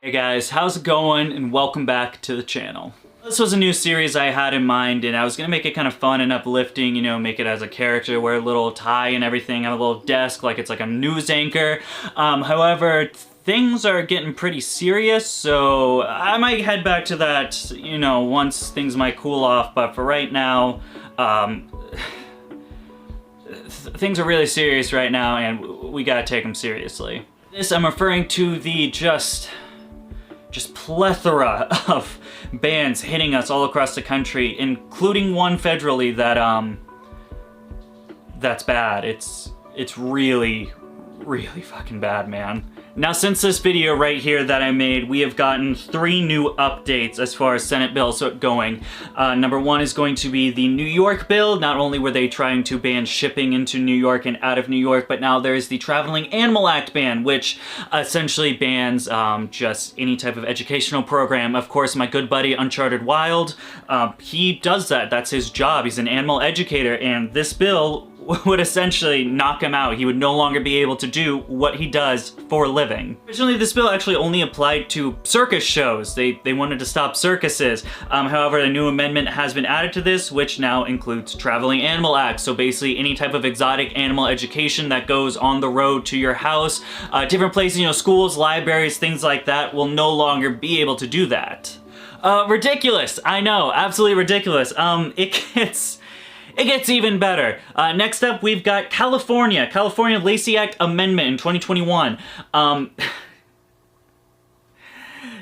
Hey guys, how's it going? And welcome back to the channel. This was a new series I had in mind, and I was gonna make it kind of fun and uplifting, you know, make it as a character, wear a little tie and everything, have a little desk like it's like a news anchor. However, things are getting pretty serious, so I might head back to that, you know, once things might cool off, but for right now, things are really serious right now, and we gotta take them seriously. This, I'm referring to the just plethora of bans hitting us all across the country, including one federally that, that's bad. It's really fucking bad, man. Now, since this video right here that I made, we have gotten 3 new updates as far as Senate bills going. Number 1 is going to be the New York bill. Not only were they trying to ban shipping into New York and out of New York, but now there's the Traveling Animal Act ban, which essentially bans just any type of educational program. Of course, my good buddy Uncharted Wild, he does that. That's his job. He's an animal educator, and this bill would essentially knock him out. He would no longer be able to do what he does for a living. Originally, this bill actually only applied to circus shows. They wanted to stop circuses. However, a new amendment has been added to this, which now includes Traveling Animal Act. So basically, any type of exotic animal education that goes on the road to your house, different places, you know, schools, libraries, things like that, will no longer be able to do that. Ridiculous, I know, absolutely ridiculous. It gets even better. Next up, we've got California Lacey Act Amendment in 2021.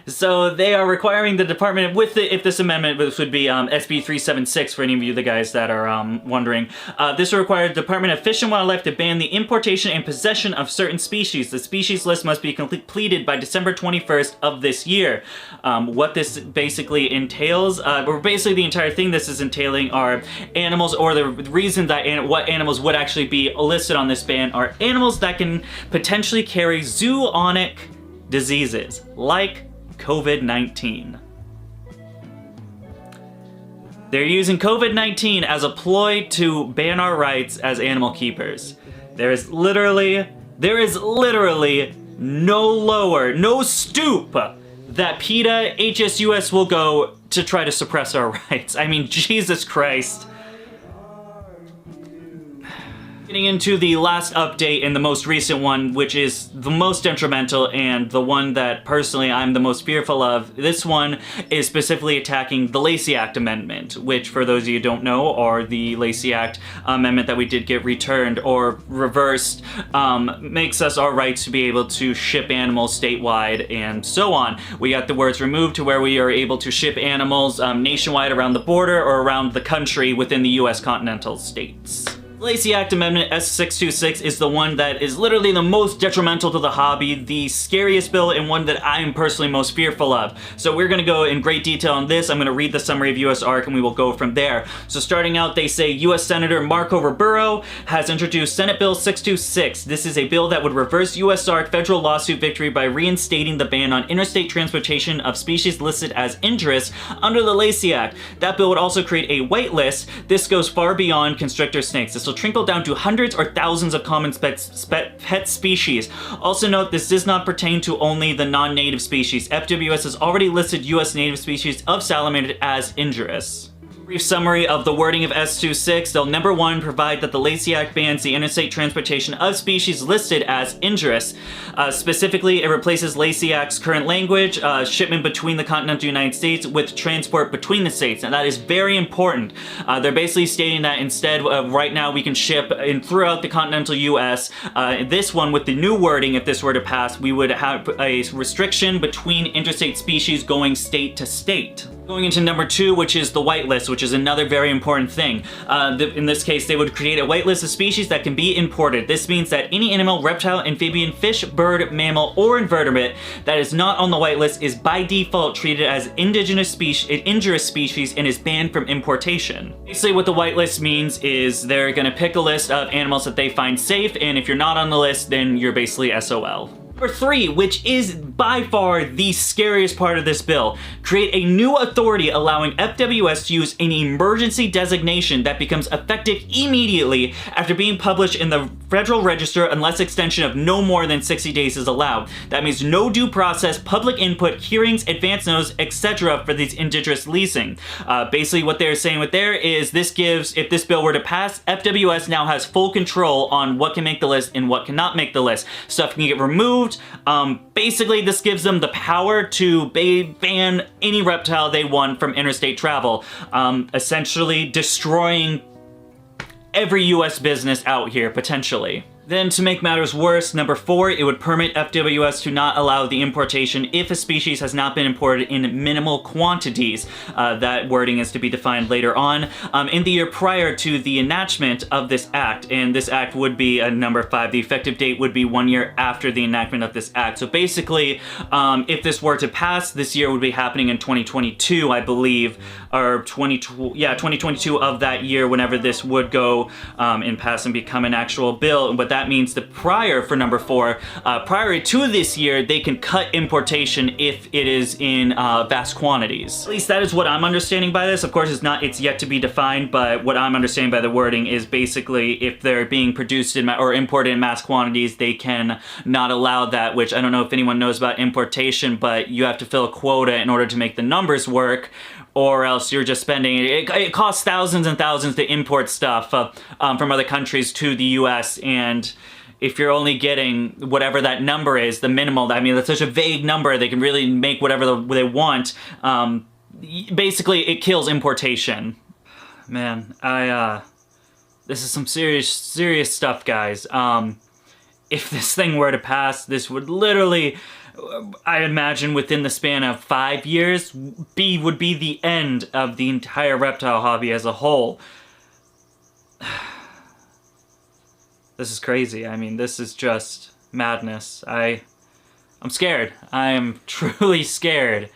So they are requiring the department, if this amendment, this would be SB 376 for any of you the guys that are wondering. This will require the Department of Fish and Wildlife to ban the importation and possession of certain species. The species list must be completed by December 21st of this year. What this basically entails, or basically the entire thing this is entailing, are animals, or the reason that what animals would actually be listed on this ban are animals that can potentially carry zoonotic diseases, like COVID-19. They're using COVID-19 as a ploy to ban our rights as animal keepers. There is literally no stoop that PETA, HSUS will go to try to suppress our rights. I mean, Jesus Christ. Getting into the last update and the most recent one, which is the most detrimental and the one that personally I'm the most fearful of. This one is specifically attacking the Lacey Act Amendment, which, for those of you who don't know, are the Lacey Act Amendment that we did get returned or reversed, makes us our rights to be able to ship animals statewide and so on. We got the words removed to where we are able to ship animals nationwide around the border or around the country within the US continental states. Lacey Act Amendment S626 is the one that is literally the most detrimental to the hobby, the scariest bill, and one that I am personally most fearful of. So we're going to go in great detail on this. I'm going to read the summary of US ARC and we will go from there. So starting out, they say US Senator Marco Rubio has introduced Senate Bill 626. This is a bill that would reverse US ARC federal lawsuit victory by reinstating the ban on interstate transportation of species listed as injurious under the Lacey Act. That bill would also create a whitelist. This goes far beyond constrictor snakes. This will trickle down to hundreds or thousands of common pet species. Also note, this does not pertain to only the non-native species. FWS has already listed US native species of salamander as injurious. Brief summary of the wording of S26. They'll, number 1, provide that the Lacey Act bans the interstate transportation of species listed as injurious. Specifically, it replaces Lacey Act's current language, shipment between the continental United States, with transport between the states, and that is very important. They're basically stating that instead of right now we can ship throughout the continental US, this one, with the new wording, if this were to pass, we would have a restriction between interstate species going state to state. Going into number 2, which is the whitelist, which is another very important thing. In this case, they would create a whitelist of species that can be imported. This means that any animal, reptile, amphibian, fish, bird, mammal, or invertebrate that is not on the whitelist is by default treated as injurious species and is banned from importation. Basically, what the whitelist means is they're gonna pick a list of animals that they find safe, and if you're not on the list, then you're basically SOL. Number 3, which is by far the scariest part of this bill, create a new authority allowing FWS to use an emergency designation that becomes effective immediately after being published in the Federal Register unless extension of no more than 60 days is allowed. That means no due process, public input, hearings, advance notice, etc. for these indigenous leasing. Basically what they're saying with there is this gives, if this bill were to pass, FWS now has full control on what can make the list and what cannot make the list. Stuff can get removed. Basically, this gives them the power to ban any reptile they want from interstate travel, essentially destroying every US business out here, potentially. Then, to make matters worse, number 4, it would permit FWS to not allow the importation if a species has not been imported in minimal quantities. That wording is to be defined later on. In the year prior to the enactment of this act, and this act would be number 5, the effective date would be 1 year after the enactment of this act. So basically, if this were to pass, this year would be happening in 2022, I believe, or 2022 of that year, whenever this would go and pass and become an actual bill. But that means that prior to this year, they can cut importation if it is in vast quantities. At least that is what I'm understanding by this. Of course, it's yet to be defined, but what I'm understanding by the wording is basically if they're being produced or imported in mass quantities, they can not allow that, which I don't know if anyone knows about importation, but you have to fill a quota in order to make the numbers work, or else you're just spending, it costs thousands and thousands to import stuff from other countries to the US, and if you're only getting whatever that number is, the minimal, I mean, that's such a vague number, they can really make whatever they want. Basically, it kills importation. Man, this is some serious stuff, guys. If this thing were to pass, this would literally, I imagine within the span of 5 years, would be the end of the entire reptile hobby as a whole. This is crazy. I mean, this is just madness. I'm scared. I am truly scared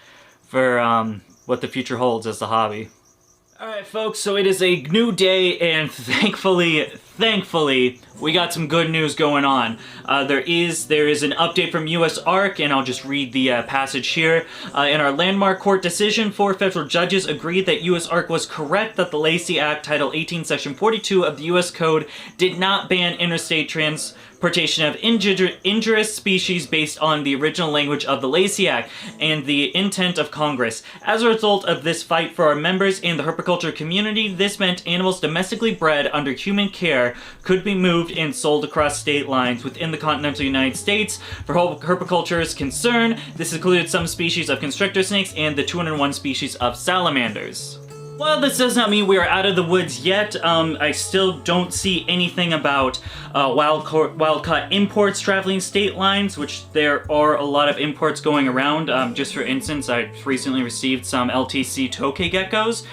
for what the future holds as a hobby. Alright folks, so it is a new day, and thankfully, we got some good news going on. There is an update from US ARC, and I'll just read the passage here. In our landmark court decision, 4 federal judges agreed that US ARC was correct that the Lacey Act, Title 18, Section 42 of the US Code did not ban interstate transportation of injurious species based on the original language of the Lacey Act and the intent of Congress. As a result of this fight for our members in the herpiculture community, this meant animals domestically bred under human care could be moved and sold across state lines within the continental United States. For herpiculture's concern, this included some species of constrictor snakes and the 201 species of salamanders. While this does not mean we are out of the woods yet, I still don't see anything about wild-caught imports traveling state lines, which there are a lot of imports going around. Just for instance, I recently received some LTC tokay geckos,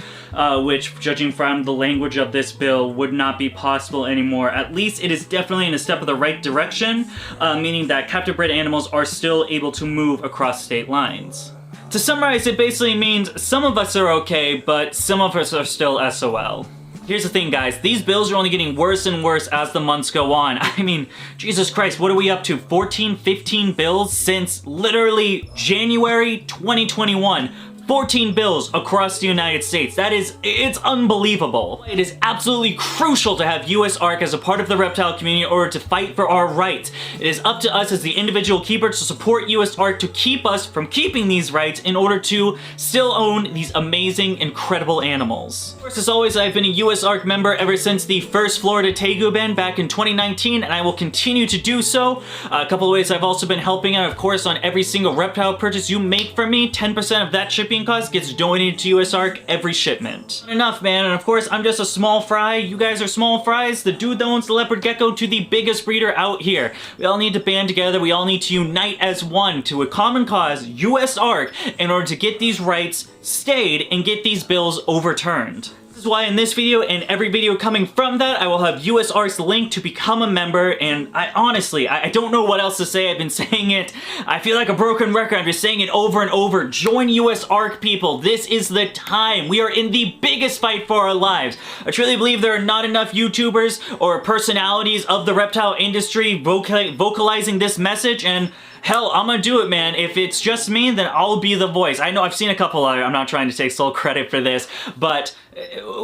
which, judging from the language of this bill, would not be possible anymore. At least it is definitely in a step of the right direction, meaning that captive bred animals are still able to move across state lines. To summarize, it basically means some of us are okay, but some of us are still SOL. Here's the thing, guys. These bills are only getting worse and worse as the months go on. I mean, Jesus Christ, what are we up to? 14, 15 bills since literally January 2021. 14 bills across the United States. It's unbelievable. It is absolutely crucial to have US ARC as a part of the reptile community in order to fight for our rights. It is up to us as the individual keepers to support US ARC to keep us from keeping these rights in order to still own these amazing, incredible animals. Of course, as always, I've been a US ARC member ever since the first Florida Tegu ban back in 2019, and I will continue to do so. A couple of ways I've also been helping out, of course, on every single reptile purchase you make from me. 10% of that shipping cost gets donated to US ARC every shipment. Enough, man, and of course I'm just a small fry. You guys are small fries. The dude that owns the leopard gecko to the biggest breeder out here. We all need to band together. We all need to unite as one to a common cause, US ARC, in order to get these rights stayed and get these bills overturned. This is why in this video and every video coming from that, I will have US ARC's link to become a member, and I don't know what else to say. I've been saying it. I feel like a broken record. I'm just saying it over and over. Join US ARC, people. This is the time. We are in the biggest fight for our lives. I truly believe there are not enough YouTubers or personalities of the reptile industry vocalizing this message, and Hell, I'm gonna do it, man. If it's just me, then I'll be the voice. I know I've seen a couple other, I'm not trying to take sole credit for this, but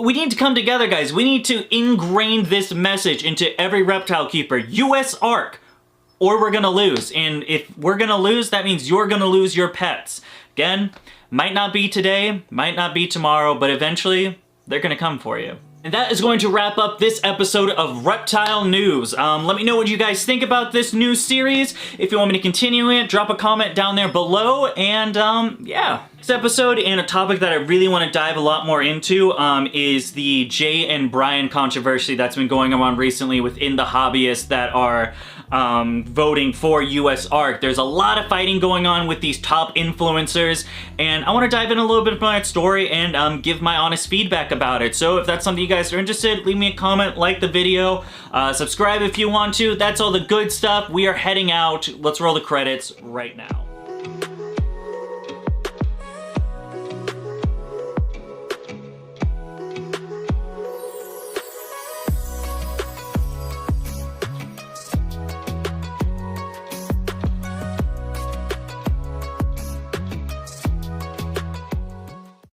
we need to come together, guys. We need to ingrain this message into every reptile keeper. US ARC, or we're gonna lose. And if we're gonna lose, that means you're gonna lose your pets. Again, might not be today, might not be tomorrow, but eventually, they're gonna come for you. And that is going to wrap up this episode of Reptile News. Let me know what you guys think about this new series. If you want me to continue it, drop a comment down there below. And yeah, this episode and a topic that I really want to dive a lot more into is the Jay and Brian controversy that's been going on recently within the hobbyists that are voting for US ARC. There's a lot of fighting going on with these top influencers, and I want to dive in a little bit about that story and give my honest feedback about it. So if that's something you guys are interested, leave me a comment, like the video, subscribe if you want to. That's all the good stuff. We are heading out. Let's roll the credits right now.